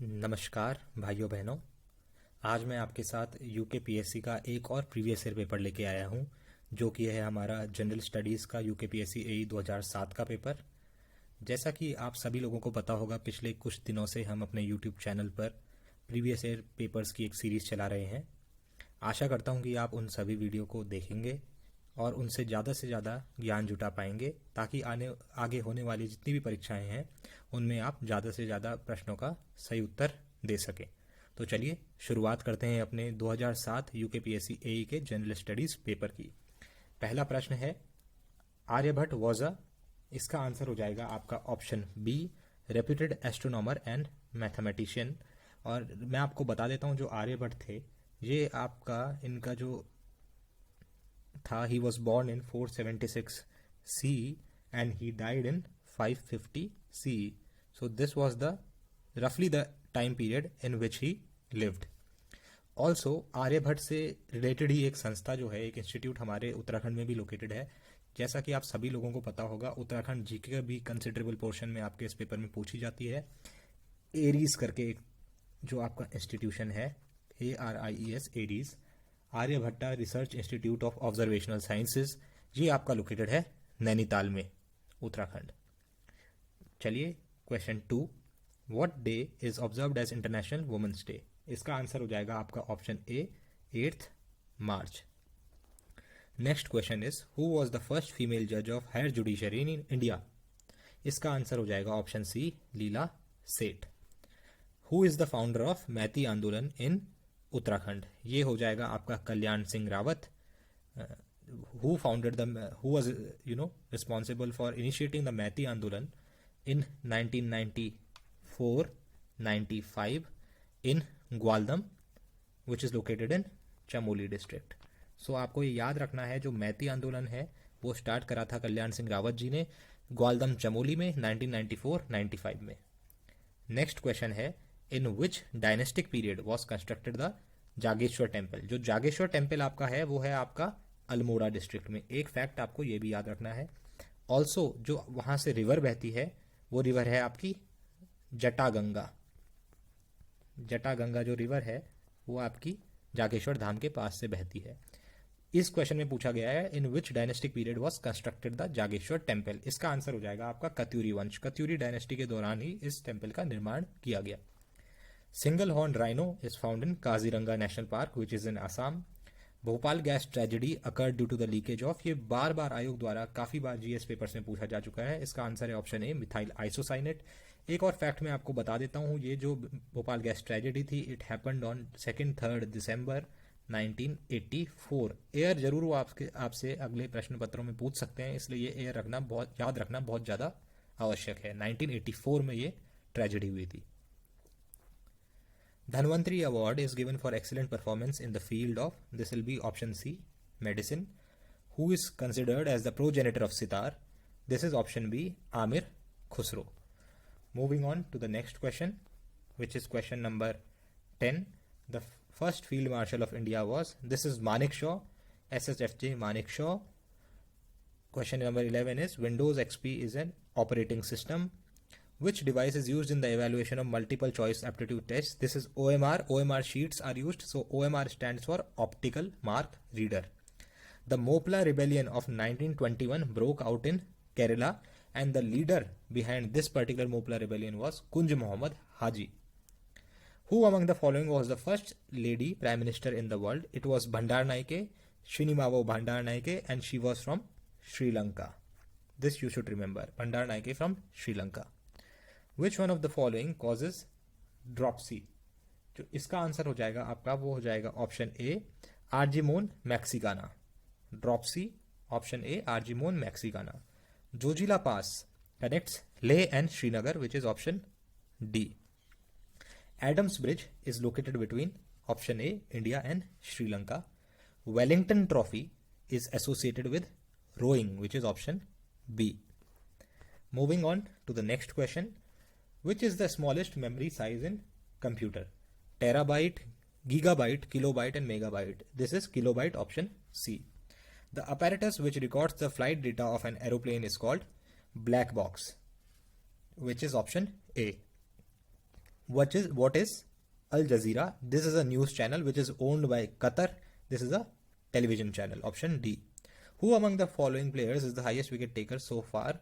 नमस्कार भाइयों बहनों। आज मैं आपके साथ यूके पीएससी का एक और प्रीवियस ईयर पेपर लेके आया हूँ, जो कि है हमारा जनरल स्टडीज़ का यूके पीएससी एई 2007 का पेपर। जैसा कि आप सभी लोगों को पता होगा, पिछले कुछ दिनों से हम अपने यूट्यूब चैनल पर प्रीवियस ईयर पेपर्स की एक सीरीज़ चला रहे हैं। आशा करता हूँ कि आप उन सभी वीडियो को देखेंगे और उनसे ज़्यादा ज्ञान जुटा पाएंगे, ताकि आगे होने वाली जितनी भी परीक्षाएं हैं उनमें आप ज़्यादा से ज़्यादा प्रश्नों का सही उत्तर दे सकें। तो चलिए शुरुआत करते हैं अपने 2007 यूके पीएससी एई के जनरल स्टडीज़ पेपर की। पहला प्रश्न है, आर्यभट्ट वॉज अ, इसका आंसर हो जाएगा आपका option B, reputed astronomer and mathematician. और मैं आपको बता देता हूँ, जो आर्यभट्ट थे, ये आपका इनका जो था, he was born in 476 C and he died in 550 C. So this was the roughly the time period in which he lived. Also Aryabhata से रिलेटेड ही एक संस्था जो है, एक इंस्टीट्यूट हमारे उत्तराखंड में भी लोकेटेड है। जैसा कि आप सभी लोगों को पता होगा, उत्तराखंड जीके का भी कंसिडरेबल पोर्शन में आपके इस पेपर में पूछी जाती है। एरीज करके एक जो आपका इंस्टीट्यूशन है, ARIES, ARIES, Aryabhatta research institute of observational sciences, ये आपका लोकेटेड है नैनीताल में, उत्तराखंड। चलिए question 2, what day is observed as international women's day. इसका आंसर हो जाएगा आपका option A, 8 March. Next question is, who was the first female जज of higher judiciary in India. इसका आंसर हो जाएगा option C, Leela Seth. Who is the founder of Maiti Andolan in Uttarakhand. ये हो जाएगा आपका Kalyan Singh Rawat. Who founded the, who was responsible for initiating the Maiti Andolan in 1994-95 in Gwaldam, which is located in Chamoli district. So आपको ये याद रखना है, जो मैती आंदोलन है वो स्टार्ट करा था कल्याण सिंह रावत जी ने ग्वालदम चमोली में 1994-95 में। नेक्स्ट क्वेश्चन है, in which dynastic period was constructed the Jageshwar temple. जो जागेश्वर टेम्पल आपका है वो है आपका अल्मोड़ा डिस्ट्रिक्ट में। एक फैक्ट आपको ये भी याद रखना है, ऑल्सो जो वहाँ से रिवर बहती है वो रिवर है आपकी जटागंगा। जटागंगा जो रिवर है वो आपकी जागेश्वर धाम के पास से बहती है। इस क्वेश्चन में पूछा गया है, in which dynastic period was constructed the Jageshwar temple. इसका आंसर हो जाएगा आपका कत्यूरी वंश, कत्यूरी डायनेस्टी के दौरान ही इस टेम्पल का निर्माण किया गया। Single horn rhino is found in Kaziranga national park which is in Assam. Bhopal gas tragedy occur due to the leakage of. ये बार बार आयोग द्वारा काफी बार जीएस पेपर्स में पूछा जा चुका है। इसका आंसर है ऑप्शन ए, मिथाइल आइसोसाइनेट। एक और फैक्ट मैं आपको बता देता हूँ, ये जो भोपाल गैस ट्रेजेडी थी, it happened on 2-3 December 1984। Air जरूर वो आपसे अगले प्रश्न पत्रों में पूछ सकते हैं, इसलिए ये एयर रखना बहुत याद रखना बहुत ज्यादा आवश्यक है। 1984 में ये ट्रेजेडी हुई थी। Dhanvantri Award is given for excellent performance in the field of, this will be option C, medicine. Who is considered as the progenitor of sitar? This is option B, Amir Khusro. Moving on to the next question, which is question number 10. The first Field Marshal of India was, this is Manekshaw, SHFJ Manekshaw. Question number 11 is, Windows XP is an operating system. Which device is used in the evaluation of multiple choice aptitude tests? This is OMR. OMR sheets are used. So OMR stands for Optical Mark Reader. The Mopla rebellion of 1921 broke out in Kerala, and the leader behind this particular Mopla rebellion was Kunj Muhammad Haji. Who among the following was the first lady prime minister in the world? It was Bandaranaike, Srinivavo Bandaranaike, and she was from Sri Lanka. This you should remember, Bandaranaike from Sri Lanka. Which one of the following causes dropsy? जो इसका answer हो जाएगा आपका, वो हो जाएगा option A, argemone mexicana. Dropsy, option A, argemone mexicana. Zojila pass connects Leh and Srinagar, which is option D. Adam's bridge is located between, option A, India and Sri Lanka. Wellington trophy is associated with rowing, which is option B. Moving on to the next question, which is the smallest memory size in computer? Terabyte, gigabyte, kilobyte and megabyte. This is kilobyte, option C. The apparatus which records the flight data of an aeroplane is called black box, which is option A. What is Al Jazeera? This is a news channel which is owned by Qatar. This is a television channel. Option D. Who among the following players is the highest wicket taker so far?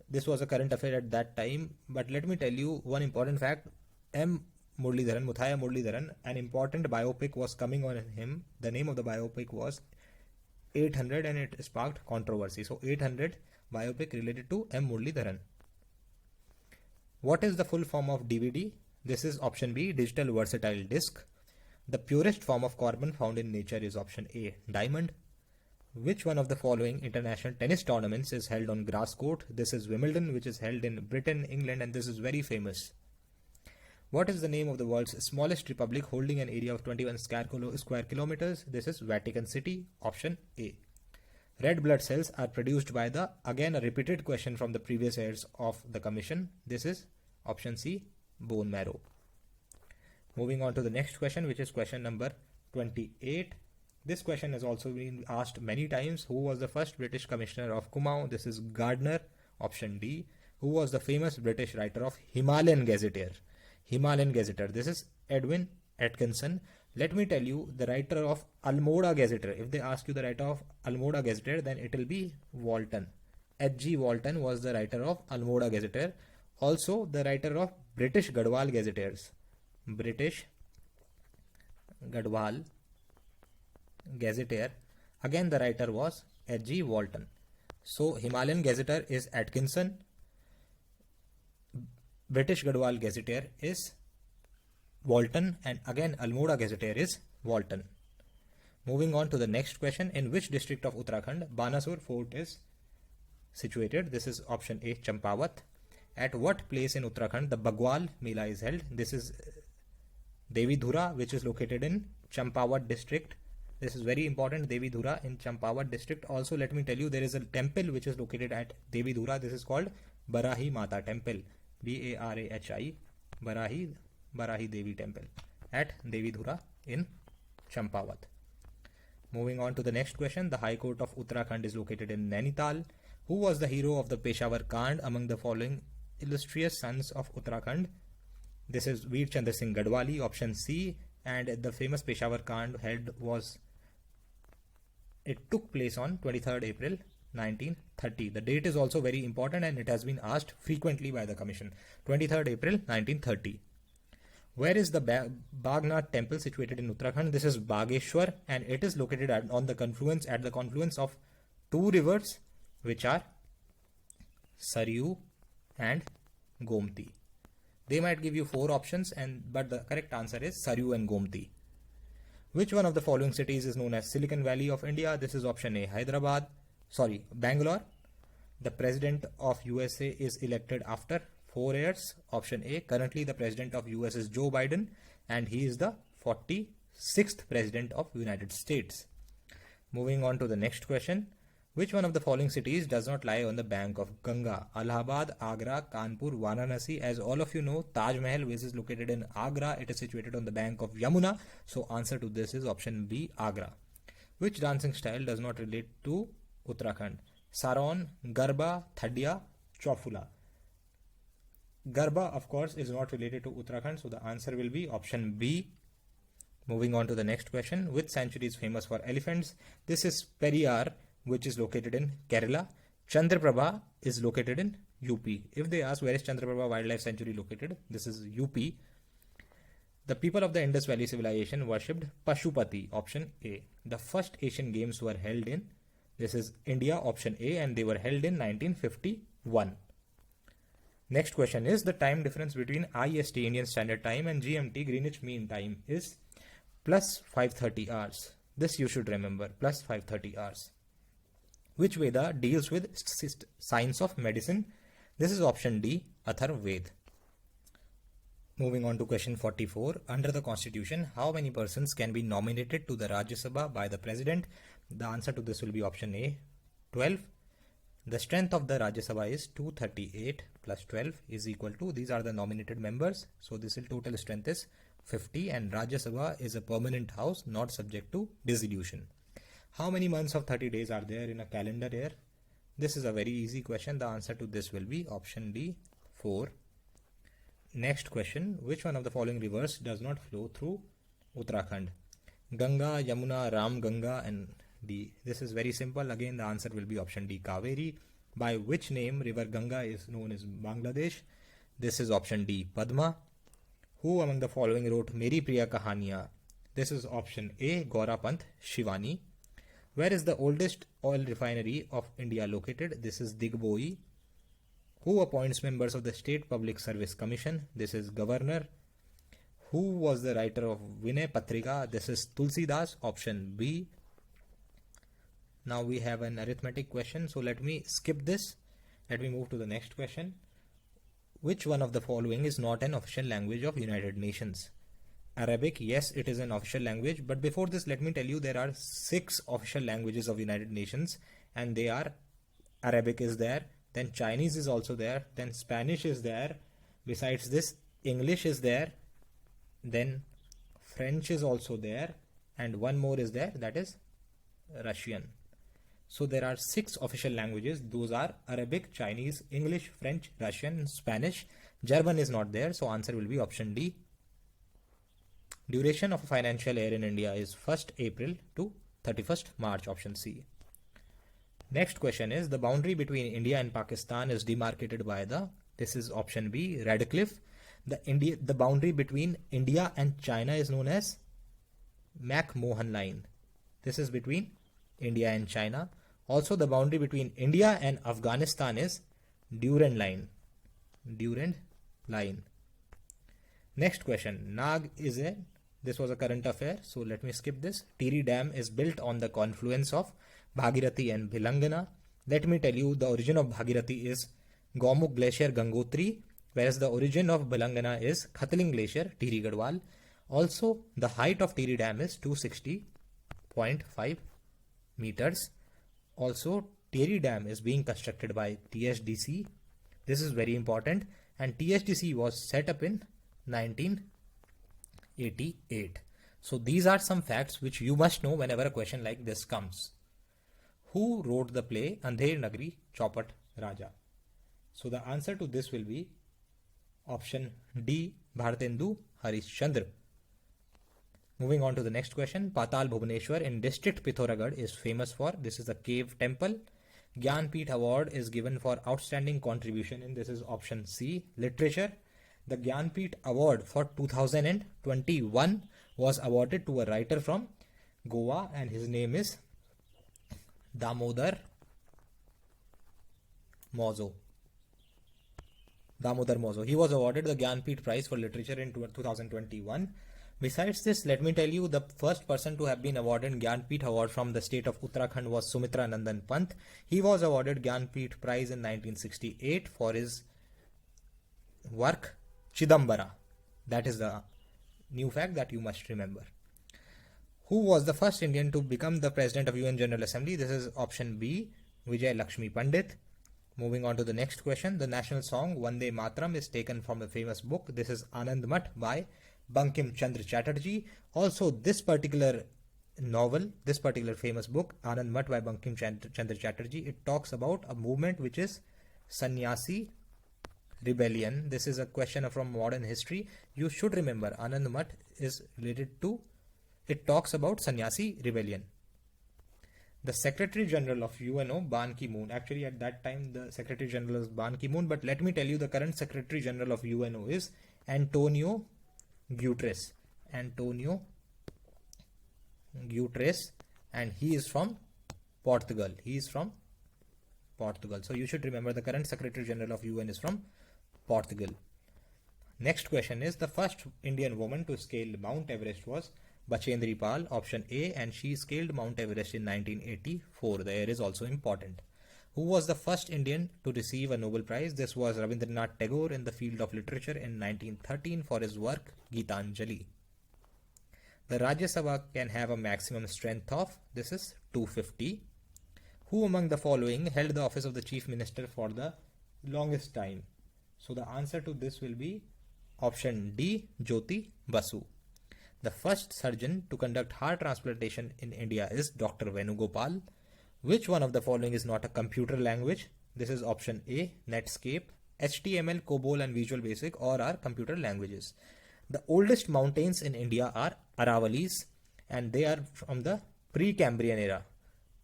This was a current affair at that time, but let me tell you one important fact. Muthaiya Muralidharan, an important biopic was coming on him. The name of the biopic was 800 and it sparked controversy. So 800 biopic related to M. Muralidharan. What is the full form of DVD? This is option B, digital versatile disc. The purest form of carbon found in nature is option A, diamond. Which one of the following international tennis tournaments is held on grass court? This is Wimbledon, which is held in Britain, England, and this is very famous. What is the name of the world's smallest republic holding an area of 21 square kilometers? This is Vatican City. Option A. Red blood cells are produced by the, again a repeated question from the previous years of the commission. This is option C, bone marrow. Moving on to the next question, which is question number 28. This question has also been asked many times. Who was the first British Commissioner of Kumaon? This is Gardner. Option D. Who was the famous British writer of Himalayan Gazetteer? Himalayan Gazetteer. This is Edwin Atkinson. Let me tell you the writer of Almoda Gazetteer. If they ask you the writer of Almoda Gazetteer, then it will be Walton. H.G. Walton was the writer of Almoda Gazetteer. Also the writer of British Gadwal Gazetteers. British Gadwal Gazetteer. Again the writer was H.G. Walton. So Himalayan Gazetteer is Atkinson. British Gadwal Gazetteer is Walton, and again Almoda Gazetteer is Walton. Moving on to the next question. In which district of Uttarakhand Banasur Fort is situated? This is option A, Champawat. At what place in Uttarakhand the Bagwal Mela is held? This is Devi Dhura, which is located in Champawat district. This is very important, Devi Dhura in Champawat district. Also let me tell you there is a temple which is located at Devi Dhura. This is called Barahi Mata Temple. Barahi Devi Temple at Devi Dhura in Champawat. Moving on to the next question. The High Court of Uttarakhand is located in Nainital. Who was the hero of the Peshawar Kand among the following illustrious sons of Uttarakhand? This is Veer Chandra Singh Gadwali, option C, and the famous Peshawar Kand took place on 23rd April 1930. The date is also very important and it has been asked frequently by the commission. 23rd April 1930. Where is the Bagnath temple situated in Uttarakhand? This is Bageshwar, and it is located at the confluence of two rivers which are Saryu and Gomti. They might give you four options, but the correct answer is Saryu and Gomti. Which one of the following cities is known as Silicon Valley of India? This is option A, Bangalore. The president of USA is elected after 4 years. Option A. Currently the president of US is Joe Biden, and he is the 46th president of United States. Moving on to the next question. Which one of the following cities does not lie on the bank of Ganga? Allahabad, Agra, Kanpur, Varanasi. As all of you know, Taj Mahal, which is located in Agra, it is situated on the bank of Yamuna. So answer to this is option B, Agra. Which dancing style does not relate to Uttarakhand? Saron, Garba, Thadia, Chofula. Garba, of course, is not related to Uttarakhand, so the answer will be option B. Moving on to the next question. Which sanctuary is famous for elephants? This is Periyar, which is located in Kerala. Chandraprabha is located in UP. If they ask where is Chandraprabha Wildlife Sanctuary located, this is UP. The people of the Indus Valley Civilization worshipped Pashupati, option A. The first Asian Games were held in, this is India, option A, and they were held in 1951. Next question is the time difference between IST, Indian Standard Time, and GMT, Greenwich Mean Time, is plus 530 hours. This you should remember, plus 530 hours. Which Veda deals with science of medicine? This is option D, Atharvaved. Moving on to question 44. Under the constitution, how many persons can be nominated to the Rajya Sabha by the president? The answer to this will be option A, 12. The strength of the Rajya Sabha is 238 plus 12 is equal to, these are the nominated members. So this total strength is 50, and Rajya Sabha is a permanent house not subject to dissolution. How many months of 30 days are there in a calendar year? This is a very easy question. The answer to this will be option D, 4. Next question, which one of the following rivers does not flow through Uttarakhand? Ganga, Yamuna, Ram Ganga, and D. This is very simple. Again, the answer will be option D, Kaveri. By which name river Ganga is known as Bangladesh? This is option D, Padma. Who among the following wrote Meri Priya Kahaniya? This is option A, Gaura Pant Shivani. Where is the oldest oil refinery of India located? This is Digboi. Who appoints members of the State Public Service Commission? This is Governor. Who was the writer of Vinay Patrika? This is Tulsidas, option B. Now we have an arithmetic question, so let me skip this. Let me move to the next question. Which one of the following is not an official language of United Nations? Arabic, yes, it is an official language, but before this, let me tell you there are 6 official languages of United Nations, and they are: Arabic is there, then Chinese is also there, then Spanish is there, besides this English is there, then French is also there, and one more is there, that is Russian. So there are 6 official languages. Those are Arabic, Chinese, English, French, Russian, Spanish. German is not there, so answer will be option D. Duration of a financial year in India is 1st April to 31st March, option C. Next question is, the boundary between India and Pakistan is demarcated by the, this is option B, Red Cliff. The boundary between India and China is known as McMahon Line. This is between India and China. Also, the boundary between India and Afghanistan is Durand Line. Durand Line. Next question, Nag is a, this was a current affair, so let me skip this. Tiri Dam is built on the confluence of Bhagirathi and Bhilangana. Let me tell you, the origin of Bhagirathi is Gaumukh Glacier, Gangotri, whereas the origin of Bhilangana is Khatling Glacier, Tiri Garhwal. Also, the height of Tiri Dam is 260.5 meters. Also, Tiri Dam is being constructed by THDC. This is very important, and THDC was set up in 1988. So these are some facts which you must know whenever a question like this comes. Who wrote the play Andher Nagri Chaupat Raja? So the answer to this will be option D, Bhartendu Harishchandra. Moving on to the next question, Patal Bhubaneswar in district Pithoragarh is famous for, this is a cave temple. Gyanpith Award is given for outstanding contribution in, this is option C, literature. The Gyanpith Award for 2021 was awarded to a writer from Goa, and his name is Damodar Mozo. He was awarded the Gyanpith Prize for Literature in 2021. Besides this, let me tell you, the first person to have been awarded Gyanpith Award from the state of Uttarakhand was Sumitra Nandan Pant. He was awarded Gyanpith Prize in 1968 for his work Chidambara. That is the new fact that you must remember. Who was the first Indian to become the President of UN General Assembly? This is option B, Vijay Lakshmi Pandit. Moving on to the next question, the national song Vande Mataram is taken from the famous book. This is Anand Math by Bankim Chandra Chatterjee. Also, this particular novel, this particular famous book, Anand Math by Bankim Chandra Chatterjee, it talks about a movement which is Sannyasi Rebellion. This is a question from modern history. You should remember Anand Math is related to, it talks about Sannyasi Rebellion. The Secretary General of UNO, Ban Ki-moon, actually at that time the Secretary General was Ban Ki-moon, but let me tell you, the current Secretary General of UNO is Antonio Guterres. Antonio Guterres, and he is from Portugal. So you should remember the current Secretary General of UN is from Portugal. Next question is, the first Indian woman to scale Mount Everest was Bachendri Pal, option A, and she scaled Mount Everest in 1984. The year is also important. Who was the first Indian to receive a Nobel Prize? This was Rabindranath Tagore in the field of literature in 1913 for his work Gitanjali. The Rajya Sabha can have a maximum strength of, this is 250. Who among the following held the office of the Chief Minister for the longest time? So the answer to this will be option D, Jyoti Basu. The first surgeon to conduct heart transplantation in India is Dr. Venugopal. Which one of the following is not a computer language? This is option A, Netscape. HTML, COBOL, and Visual Basic, or are computer languages. The oldest mountains in India are Aravalis, and they are from the Precambrian era.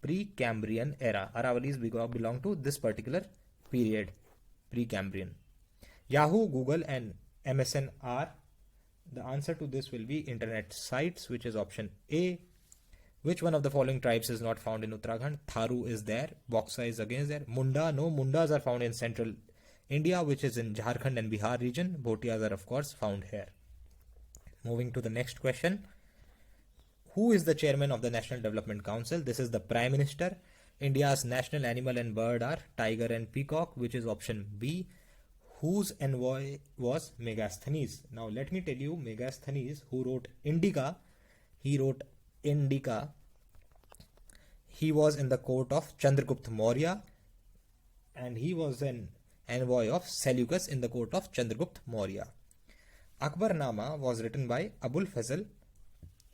Precambrian era. Aravalis belong to this particular period, Precambrian. Yahoo, Google, and MSN are. The answer to this will be internet sites, which is option A. Which one of the following tribes is not found in Uttarakhand? Tharu is there. Boxer is against there. Munda, no. Mundas are found in central India, which is in Jharkhand and Bihar region. Bhotias are of course found here. Moving to the next question. Who is the chairman of the National Development Council? This is the Prime Minister. India's national animal and bird are tiger and peacock, which is option B. Whose envoy was Megasthenes? Now let me tell you, Megasthenes, who wrote Indica, he wrote Indica. He was in the court of Chandragupta Maurya, and he was an envoy of Seleucus in the court of Chandragupta Maurya. Akbarnama was written by Abul Fazl.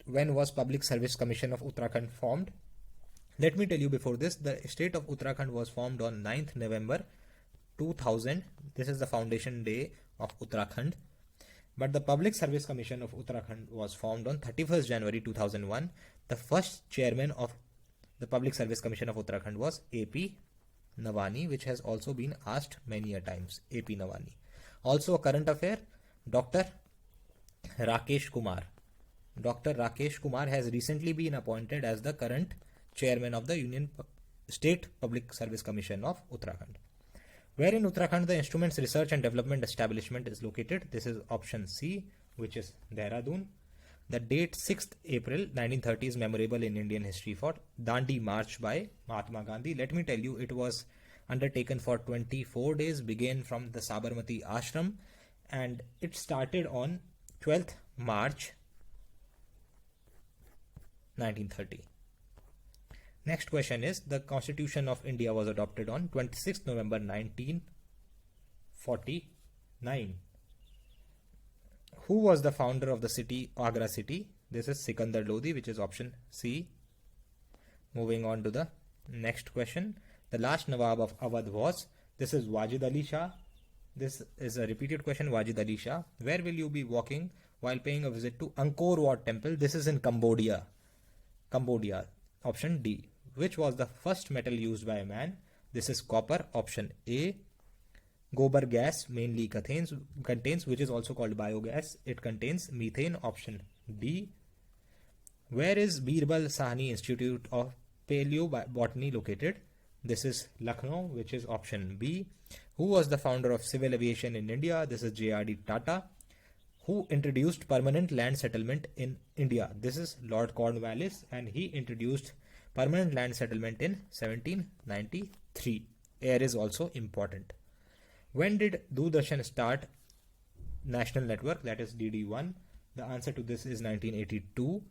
When was Public Service Commission of Uttarakhand formed? Let me tell you before this, the state of Uttarakhand was formed on 9th November 2000. This is the foundation day of Uttarakhand. But the Public Service Commission of Uttarakhand was formed on 31st January 2001. The first chairman of the Public Service Commission of Uttarakhand was A.P. Navani, which has also been asked many a times. A.P. Navani. Also a current affair, Dr. Rakesh Kumar. Dr. Rakesh Kumar has recently been appointed as the current chairman of the Union State Public Service Commission of Uttarakhand. Where in Uttarakhand the Instruments Research and Development Establishment is located? This is option C, which is Dehradun. The date 6th April 1930 is memorable in Indian history for Dandi March by Mahatma Gandhi. Let me tell you, it was undertaken for 24 days, began from the Sabarmati Ashram, and it started on 12th March 1930. Next question is, the Constitution of India was adopted on 26th November 1949. Who was the founder of the city, Agra city? This is Sikandar Lodi, which is option C. Moving on to the next question. The last Nawab of Awadh was, this is Wajid Ali Shah. This is a repeated question, Wajid Ali Shah. Where will you be walking while paying a visit to Angkor Wat Temple? This is in Cambodia. Cambodia. Option D. Which was the first metal used by man? This is copper. Option A. Gobar gas mainly contains, which is also called biogas. It contains methane. Option D. Where is Birbal Sahni Institute of Paleobotany located? This is Lucknow, which is option B. Who was the founder of civil aviation in India? This is J.R.D. Tata. Who introduced permanent land settlement in India? This is Lord Cornwallis, and he introduced permanent land settlement in 1793. Air is also important. When did Doordarshan start national network? That is DD1. The answer to this is 1982.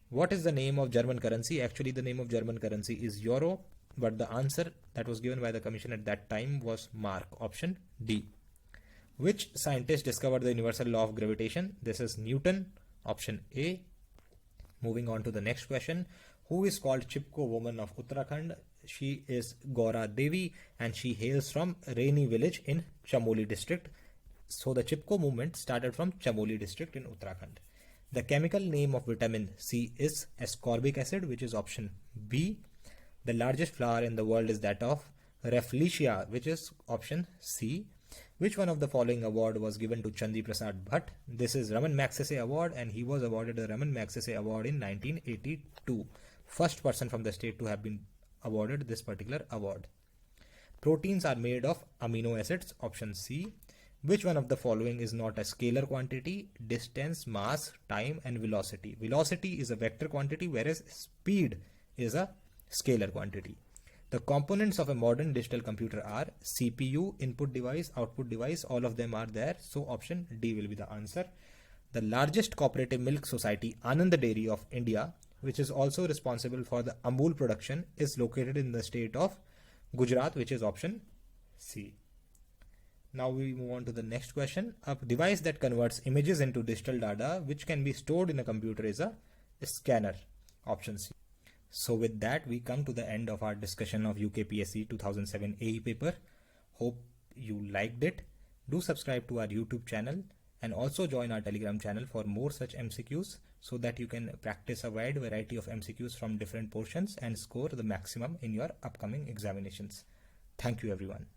What is the name of German currency? Actually, the name of German currency is Euro, but the answer that was given by the commission at that time was mark. Option D. Which scientist discovered the universal law of gravitation? This is Newton. Option A. Moving on to the next question. Who is called Chipko woman of Uttarakhand? She is Gaura Devi, and she hails from Raini village in Chamoli district. So the Chipko movement started from Chamoli district in Uttarakhand. The chemical name of vitamin C is ascorbic acid, which is option B. The largest flower in the world is that of Rafflesia, which is option C. Which one of the following award was given to Chandi Prasad Bhatt? This is Raman Magsaysay Award, and he was awarded the Raman Magsaysay Award in 1982. First person from the state to have been awarded this particular award. Proteins are made of amino acids. Option C. Which one of the following is not a scalar quantity? Distance, mass, time, and velocity. Velocity is a vector quantity, whereas speed is a scalar quantity. The components of a modern digital computer are CPU, input device, output device. All of them are there. So option D will be the answer. The largest cooperative milk society, Anand Dairy of India, which is also responsible for the Amul production, is located in the state of Gujarat, which is option C. Now we move on to the next question. A device that converts images into digital data which can be stored in a computer is a scanner. Option C. So with that, we come to the end of our discussion of UKPSC 2007 AE paper. Hope you liked it. Do subscribe to our YouTube channel and also join our Telegram channel for more such MCQs so that you can practice a wide variety of MCQs from different portions and score the maximum in your upcoming examinations. Thank you everyone.